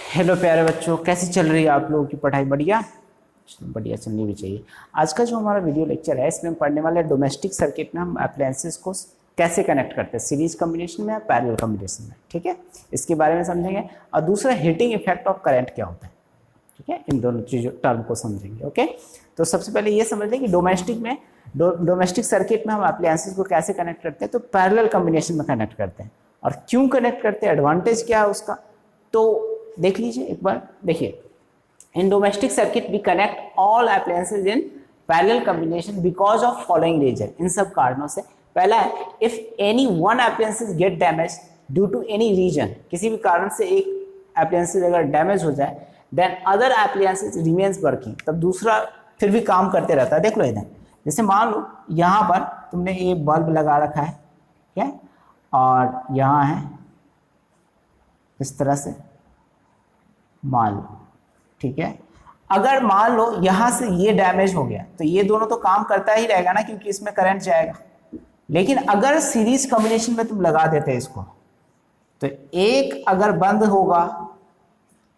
Hello प्यारे बच्चों, कैसी चल रही है आप लोगों की पढ़ाई? बढ़िया? बढ़िया चलनी भी चाहिए। आज का जो हमारा वीडियो लेक्चर है इसमें हम पढ़ने वाले डोमेस्टिक सर्किट में हम अप्लायंसेस को कैसे कनेक्ट करते हैं, सीरीज कॉम्बिनेशन में या पैरेलल कॉम्बिनेशन में। ठीक है, इसके बारे में समझेंगे। और दूसरा, हीटिंग इफेक्ट ऑफ करंट क्या होता है। ठीक है, इन दोनों चीजों टर्म को समझेंगे। ओके, तो सबसे पहले ये समझ लें कि डोमेस्टिक सर्किट में हम अप्लायंसेस को कैसे कनेक्ट करते हैं, तो पैरेलल कॉम्बिनेशन में कनेक्ट करते हैं। और क्यों कनेक्ट करते हैं, एडवांटेज क्या है उसका, तो देख लीजिए एक बार। देखिए, in domestic circuit we connect all appliances in parallel combination because of following reason. इन सब कारणों से पहला है, if any one appliances get damage due to any reason, किसी भी कारण से एक अप्लायंसेस अगर डैमेज हो जाए, then other appliances remains working, तब दूसरा फिर भी काम करते रहता है। देख लो इधर, जैसे मान लो यहाँ पर तुमने ये बल्ब लगा रखा है, ठीक है, और यहाँ है इस तरह से, मान लो, ठीक है। अगर मान लो यहां से ये डैमेज हो गया तो ये दोनों तो काम करता ही रहेगा ना, क्योंकि इसमें करंट जाएगा। लेकिन अगर सीरीज कॉम्बिनेशन में तुम लगा देते इसको, तो एक अगर बंद होगा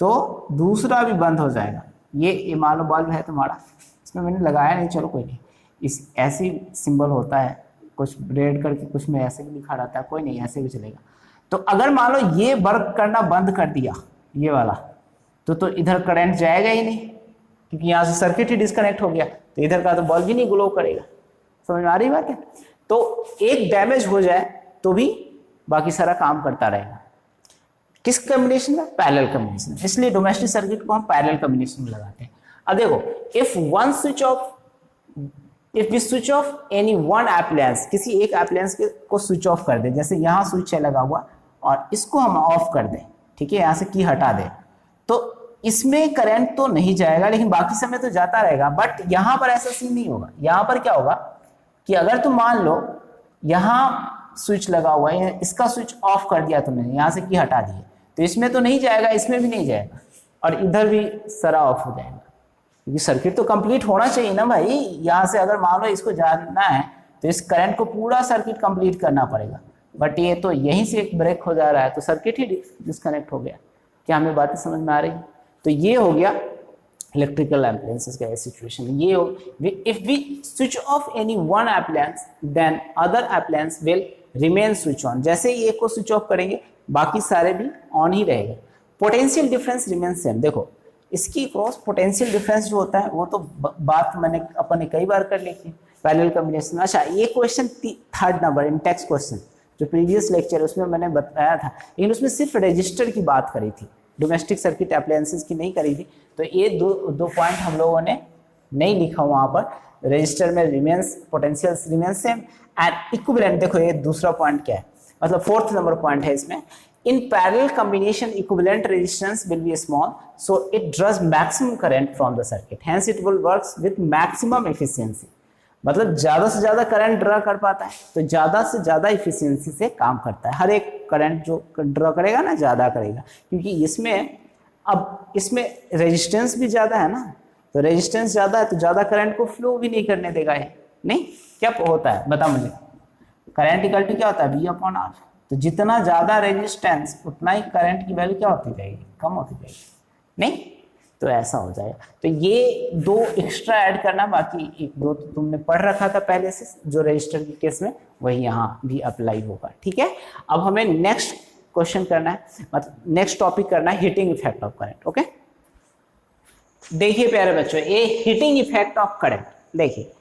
तो दूसरा भी बंद हो जाएगा। ये मान लो बल्ब है तुम्हारा, इसमें मैंने लगाया नहीं, चलो कोई नहीं, इस ऐसे सिंबल होता है, कुछ रेड करके कुछ में ऐसे भी लिखा रहता है, कोई नहीं, ऐसे भी चलेगा। तो अगर मान लो ये वर्क करना बंद कर दिया, ये वाला, तो इधर करंट जाएगा ही नहीं, क्योंकि यहाँ से सर्किट ही डिस्कनेक्ट हो गया, तो इधर का तो बल्ब ही नहीं ग्लो करेगा। समझ में आ रही बात है? तो एक डैमेज हो जाए तो भी बाकी सारा काम करता रहेगा। किस कॉम्बिनेशन में? पैरेलल कॉम्बिनेशन में। इसलिए डोमेस्टिक सर्किट को हम पैरेलल कॉम्बिनेशन में लगाते हैं। अब देखो, if we switch off any one appliance, किसी एक अप्लायंस को स्विच ऑफ कर दे, जैसे यहाँ स्विच है लगा हुआ और इसको हम ऑफ कर दें, ठीक है, यहाँ से की हटा दें, तो इसमें करंट तो नहीं जाएगा, लेकिन बाकी समय तो जाता रहेगा। बट यहां पर ऐसा सीन नहीं होगा। यहां पर क्या होगा कि अगर तुम मान लो यहां स्विच लगा हुआ है, इसका स्विच ऑफ कर दिया तुमने, यहां से की हटा दिए, तो इसमें तो नहीं जाएगा, इसमें भी नहीं जाएगा, और इधर भी सारा ऑफ हो जाएगा, क्योंकि सर्किट तो कंप्लीट होना चाहिए ना भाई। यहां से अगर मान लो इसको जानना है तो इस करंट को पूरा सर्किट कंप्लीट करना पड़ेगा, बट ये तो यहीं से एक ब्रेक हो जा रहा है, तो सर्किट ही डिस्कनेक्ट हो गया। क्या हमें बातें समझ में आ रही? तो ये हो गया इलेक्ट्रिकल अप्लायंसेस का सिचुएशन। ये हो, if we switch off any one appliance then other appliance will remain switch on. जैसे ही एक को स्विच ऑफ करेंगे बाकी सारे भी ऑन ही रहेंगे। Potential difference remain same. देखो, इसकी क्रॉस पोटेंशियल डिफरेंस जो होता है वो तो बात अपन ने कई बार कर ली थी पैरेलल कॉम्बिनेशन। अच्छा, ये question 3rd number in text question जो प्रीवियस लेक्चर उसमें मैंने बताया था, लेकिन उसमें सिर्फ रजिस्टर की बात करी थी, डोमेस्टिक सर्किट अप्लायंसेस की नहीं करी थी। तो ये दो पॉइंट हम लोगों ने नहीं लिखा वहां पर। रजिस्टर में remains potential remains same and equivalent. देखो ये दूसरा पॉइंट क्या है, मतलब 4th नंबर पॉइंट है इसमें। In parallel combination equivalent resistance will be small, so it draws maximum current from the circuit, hence it will works with maximum efficiency. मतलब ज्यादा से ज्यादा करंट ड्रा कर पाता है, तो ज्यादा से ज्यादा इफिशियंसी से काम करता है। हर एक करंट जो ड्रा करेगा ना ज्यादा करेगा, क्योंकि इसमें रेजिस्टेंस भी ज्यादा है ना, तो रेजिस्टेंस ज्यादा है तो ज्यादा करंट को फ्लो भी नहीं करने देगा ये। नहीं, क्या होता है बता मुझे, करंट इक्वल टू क्या होता है, V/R। तो जितना ज्यादा रेजिस्टेंस उतना ही करंट की वैल्यू क्या होती जाएगी, कम होती जाएगी। नहीं, तो ऐसा हो जाएगा। तो ये दो एक्स्ट्रा ऐड करना, बाकी एक दो तो तुमने पढ़ रखा था पहले से, जो रजिस्टर के केस में वही यहाँ भी अप्लाई होगा। ठीक है, अब हमें नेक्स्ट क्वेश्चन करना है, मतलब नेक्स्ट टॉपिक करना है, heating effect of current. Okay, देखिए प्यारे बच्चों, ये हीटिंग इफेक्ट ऑफ करंट। देखिए,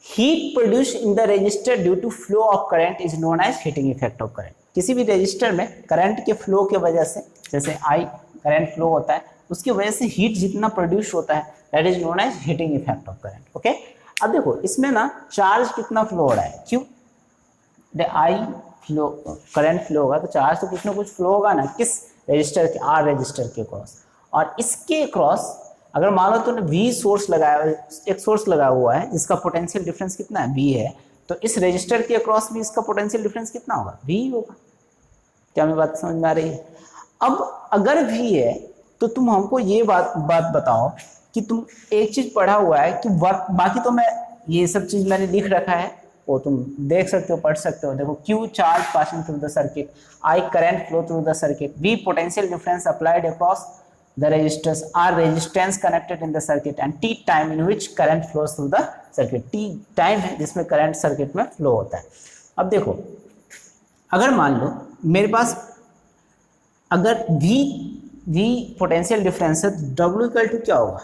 heat produce in the resistor due to flow of current is known as heating effect of current. किसी भी रजिस्टर में करंट के फ्लो के वजह से, जैसे I करंट फ्लो होता है, उसकी वजह से हीट जितना प्रोड्यूस होता है that is known as heating effect of current. Okay, अब देखो इसमें ना चार्ज कितना फ्लो हो रहा है, क्यों I फ्लो करंट फ्लो होगा तो चार्ज तो कुछ ना कुछ फ्लो होगा ना, किस रजिस्टर के, R रजिस्टर के क्रॉस। और इसके क्रॉस अगर मान लो तुमने V सोर्स लगाया, एक सोर्स लगा हुआ है जिसका पोटेंशियल डिफरेंस कितना है, V है, तो इस रजिस्टर के क्रॉस भी इसका पोटेंशियल डिफरेंस कितना होगा, V होगा। क्या हमें बात समझ में आ रही है? अब अगर V है तो तुम हमको ये बात बताओ कि तुम एक चीज पढ़ा हुआ है कि बाकी तो मैं ये सब चीज मैंने लिख रखा है, वो तुम देख सकते हो, पढ़ सकते हो। देखो, Q charge passing through the circuit, I current flow through the circuit, V potential difference applied across the resistors R resistance connected in the circuit and T time in which current flows through the circuit. T time है जिसमें current circuit में flow होता है। अब देखो, अगर मान लो मेरे पास अगर V पोटेंशियल डिफरेंस है तो W इक्वल टू क्या होगा,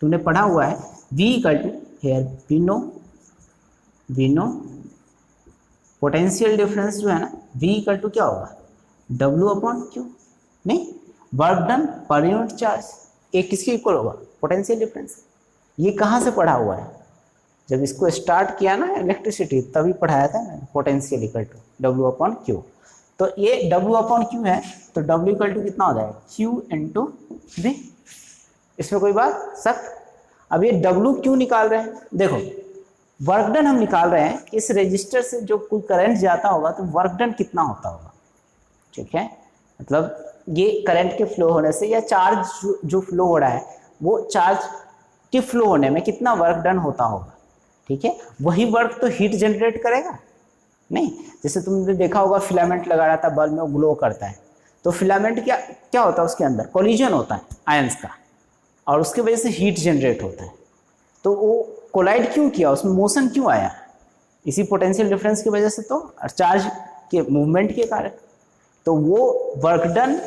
तूने पढ़ा हुआ है V equal to here we know potential difference जो है ना V इक्वल टू क्या होगा W अपॉन Q, नहीं work done per unit charge, एक किसके इक्वल होगा पोटेंशियल डिफरेंस। ये कहाँ से पढ़ा हुआ है, जब इसको स्टार्ट किया ना इलेक्ट्रिसिटी तभी पढ़ाया था potential equal to W upon Q। तो ये W अपॉन Q है तो W इक्वल टू कितना हो जाएगा Q इंटू V। इसमें कोई बात शक। अब ये W क्यों निकाल रहे हैं, देखो वर्क डन हम निकाल रहे हैं कि इस रेजिस्टर से जो कोई करंट जाता होगा तो वर्क डन कितना होता होगा, ठीक है। मतलब ये करंट के फ्लो होने से या चार्ज जो फ्लो हो रहा है वो चार्ज के फ्लो होने में कितना वर्क डन होता होगा, ठीक है। वही वर्क तो हीट जनरेट करेगा नहीं। जैसे तुमने देखा होगा फिलामेंट लगा रहा था बल्ब में, वो ग्लो करता है तो फिलामेंट क्या होता है उसके अंदर कोलिजन होता है आयंस का और उसकी वजह से हीट जनरेट होता है। तो वो कोलाइड क्यों किया, उसमें मोशन क्यों आया, इसी पोटेंशियल डिफरेंस की वजह से तो, और चार्ज के मूवमेंट के कारण। तो वो वर्क डन,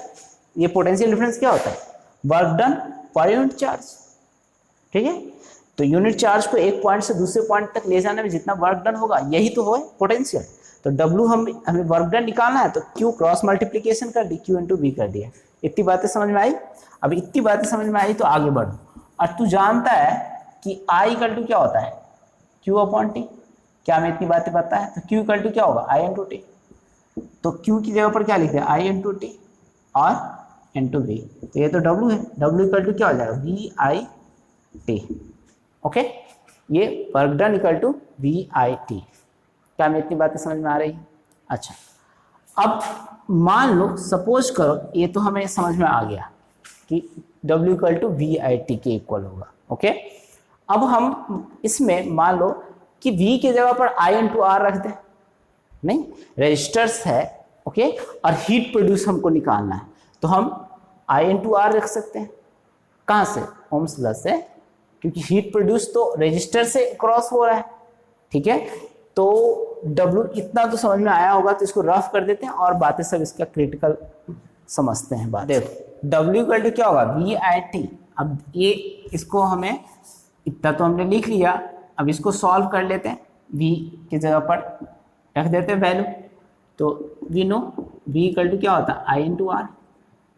ये पोटेंशियल डिफरेंस क्या होता है work done per unit charge, ठीक है। तो यूनिट चार्ज को एक पॉइंट से दूसरे पॉइंट तक ले जाने में जितना वर्क डन होगा यही तो हो पोटेंशियल। तो W हमें वर्क डन निकालना है तो Q क्रॉस मल्टीप्लिकेशन कर दी, Q इंटू V कर दिया। इतनी बातें समझ में आई। अब इतनी बातें समझ में आई तो आगे बढ़ो। और तू जानता है कि I इक्वल टू क्या होता है Q अपॉन T, क्या हमें इतनी बातें पता है। तो Q इक्वल टू क्या होगा I इंटू T, तो Q की जगह पर क्या लिखते हैं I इंटू T और इंटू V। तो ये तो W है, W इक्वल टू क्या हो जाएगा VIT, ओके। ये work done equal to VIT। क्या हमें इतनी बातें समझ में आ रही है। अच्छा, अब मान लो सपोज करो ये तो हमें समझ में आ गया कि W इक्वल टू VIT के इक्वल होगा, ओके। अब हम इसमें मान लो कि V की जगह पर I इंटू R रख दें, नहीं रजिस्टर्स है, ओके, और हीट प्रोड्यूस हमको निकालना है तो हम I इंटू R रख सकते हैं। कहाँ से, ओम्स लॉ से, क्योंकि हीट प्रोड्यूस तो रजिस्टर से क्रॉस हो रहा है, ठीक है। तो W इतना तो समझ में आया होगा, तो इसको रफ कर देते हैं और बातें सब इसका क्रिटिकल समझते हैं। बात देखो W इक्वल टू क्या होगा VIT। अब ये इसको हमें इतना तो हमने लिख लिया, अब इसको सॉल्व कर लेते हैं। V की जगह पर रख देते हैं वैल्यू, तो we know V equal to क्या होता है I इंटू R।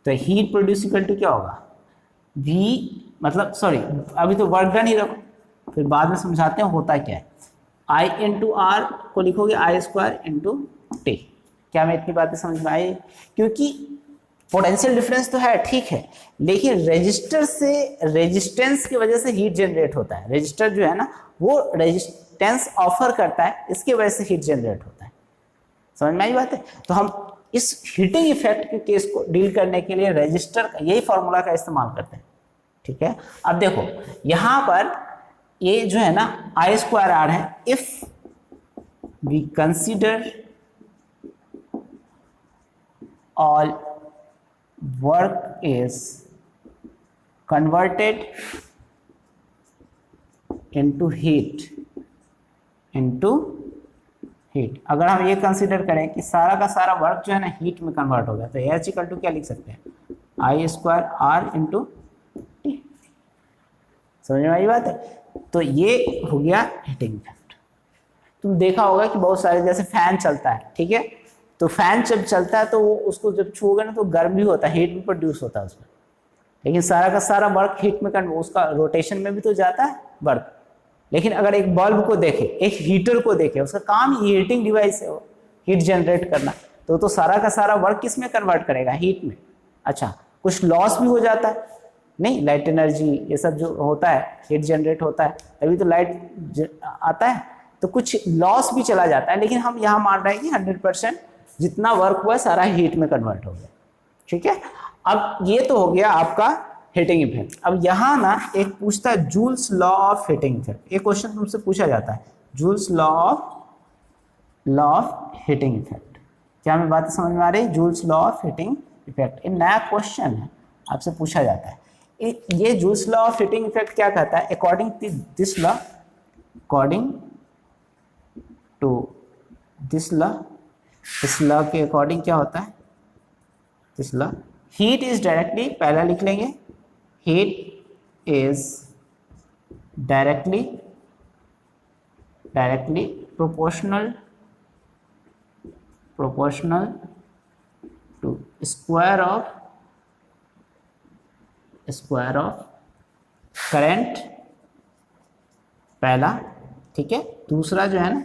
तो हीट प्रोड्यूस इक्वल टू क्या होगा V, मतलब सॉरी अभी तो वर्क डन ही रखो, फिर बाद में समझाते हैं होता क्या है। I इंटू R को लिखोगे I स्क्वायर इंटू T। क्या हमें इतनी बातें समझ में आई, क्योंकि पोटेंशियल डिफरेंस तो है ठीक है, लेकिन रेजिस्टर से रेजिस्टेंस की वजह से हीट जनरेट होता है। रेजिस्टर जो है ना वो रेजिस्टेंस ऑफर करता है, इसकी वजह से हीट जनरेट होता है। समझ में आई बात है। तो हम इस हीटिंग इफेक्ट के केस को डील करने के लिए रेजिस्टर का यही फॉर्मूला का इस्तेमाल करते हैं, ठीक है। अब देखो यहां पर ये जो है ना I स्क्वायर R है। If we consider all work is converted into heat अगर हम ये कंसीडर करें कि सारा का सारा वर्क जो है ना हीट में कन्वर्ट हो गया, तो H इक्वल टू क्या लिख सकते हैं I square R into T. समझ में आई बात है। तो ये हो गया हीटिंग इफेक्ट। तुम देखा होगा कि बहुत सारे जैसे फैन चलता है, ठीक है, तो फैन जब चलता है तो वो उसको जब छूओगे ना तो गर्म भी होता है, हीट भी प्रोड्यूस होता है उसमें, लेकिन सारा का सारा वर्क हीट में उसका रोटेशन में भी तो जाता है वर्क। लेकिन अगर एक बल्ब को देखे, एक हीटर को देखे, उसका काम ही हीटिंग डिवाइस है, वो हीट जनरेट करना, तो सारा का सारा वर्क किस में कन्वर्ट करेगा हीट में। अच्छा, कुछ लॉस भी हो जाता है, नहीं लाइट एनर्जी ये सब जो होता है हीट जनरेट होता है तभी तो लाइट आता है, तो कुछ लॉस भी चला जाता है। लेकिन हम यहाँ मान रहे हैं कि 100% जितना वर्क हुआ सारा हीट में कन्वर्ट हो गया, ठीक है। अब ये तो हो गया आपका हीटिंग इफेक्ट। अब यहाँ ना एक पूछता है Joule's law of heating effect, ये क्वेश्चन तुमसे पूछा जाता है Joule's law of heating effect. क्या हमें बात समझ में आ रही है, Joule's law of heating effect, ये नया क्वेश्चन है, आपसे पूछा जाता है। ये Joule's law of heating effect क्या कहता है? According to this law, according to this law, इस लॉ के अकॉर्डिंग क्या होता है? This law, heat is directly, पहला लिख लेंगे, heat is directly proportional to square of current, पहला, ठीक है। दूसरा जो है ना,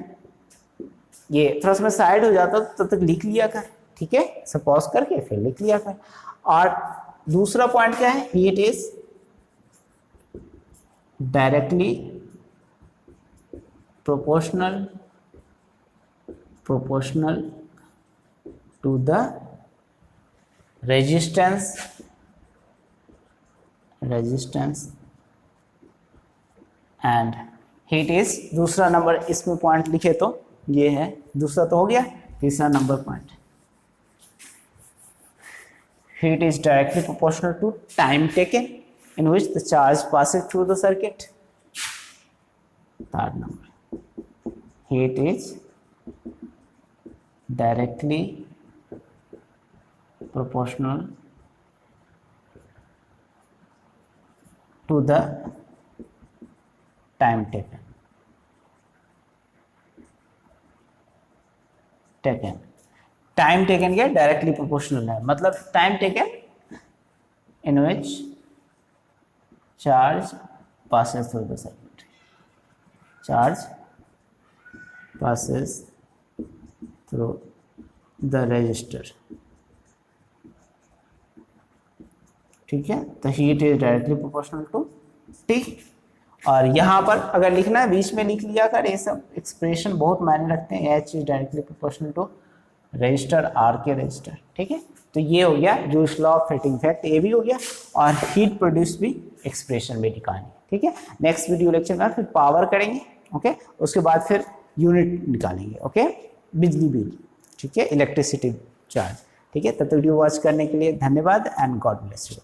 ये थोड़ा सा साइड हो जाता तब तक लिख लिया कर, ठीक है, सब पॉज करके फिर लिख लिया कर। और दूसरा पॉइंट क्या है? Heat is directly proportional to the resistance and heat is, दूसरा नंबर इसमें पॉइंट लिखे तो ये है, दूसरा तो हो गया। तीसरा number point, heat is directly proportional to time taken in which the charge passes through the circuit. Third number, heat is directly proportional to the time taken. Time taken के डायरेक्टली प्रोपोर्शनल है, मतलब time taken in which charge passes through the circuit, charge passes through the resistor, ठीक है। तो heat is directly proportional to T. और यहाँ पर अगर लिखना है बीच में लिख लिया कर, ये सब एक्सप्रेशन बहुत मायने रखते हैं। H is directly proportional to resistor, R के रजिस्टर, ठीक है। तो ये हो गया Joule's law of heating effect, ये भी हो गया, और हीट प्रोड्यूस भी एक्सप्रेशन में निकालनी, ठीक है। नेक्स्ट वीडियो लेक्चर में फिर पावर करेंगे, ओके, उसके बाद फिर यूनिट निकालेंगे, ओके, बिजली बिल, ठीक है, इलेक्ट्रिसिटी चार्ज, ठीक है। तब तक वीडियो वॉच करने के लिए धन्यवाद एंड गॉड ब्लेस यू।